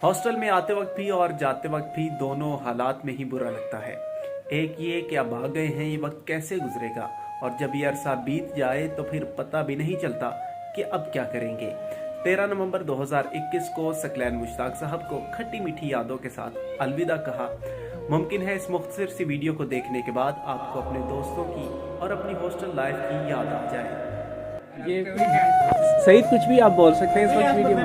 Hostel में आते वक्त भी और जाते वक्त भी दोनों हालात में ही बुरा लगता है। एक ये कि अब आ गए हैं, ये वक्त कैसे गुजरेगा, और जब ये अरसा बीत जाए तो फिर पता भी नहीं चलता कि अब क्या करेंगे। 13 नवंबर 2021 को सकलैन मुश्ताक साहब को खट्टी मीठी यादों के साथ अलविदा कहा। मुमकिन है इस मुख्तसर सी वीडियो को देखने के बाद आपको अपने दोस्तों की और अपनी हॉस्टल लाइफ की याद आ जाए। ये सईद कुछ भी आप बोल सकते हैं इस वक्त वीडियो में।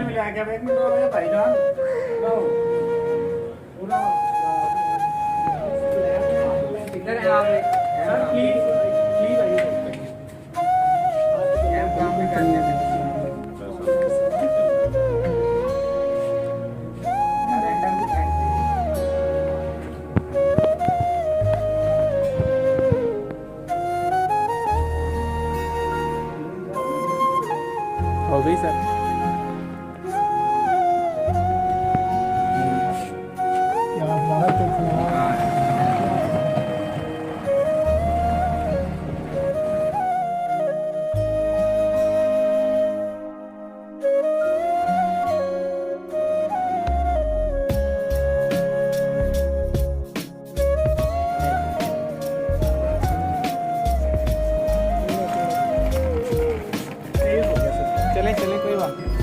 हो गई सर। चलें चलें कोई बात नहीं।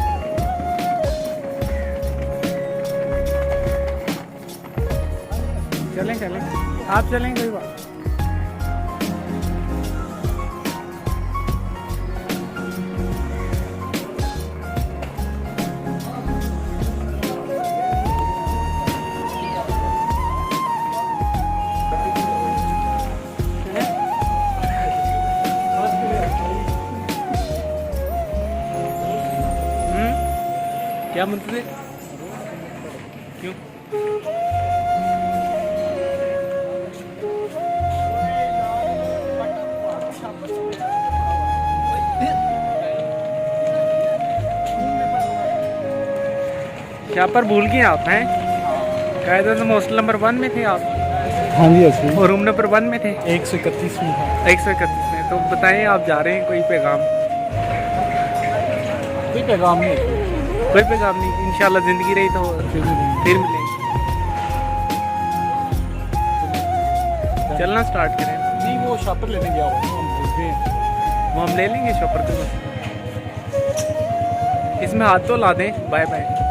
चलें चलें आप चलें कोई बात। क्या मनते थे? क्यों? क्या पर भूल गए आप हैं? कायदा से हॉस्टल नंबर 1 में थे आप? हाँ जी अच्छी। और रूम नंबर 1 में थे? 131 में था। 131 में। तो बताएं आप जा रहे हैं, कोई पैगाम? कोई पैगाम नहीं। कोई पैगाम नहीं। इंशाल्लाह जिंदगी रही तो फिर मिलेंगे। चलना स्टार्ट करें। नहीं वो शॉपर लेने गया हुआ हम भूल गए। वो हम ले लेंगे शॉपर पे बस। इसमें हाथ तो ला दें। Bye bye.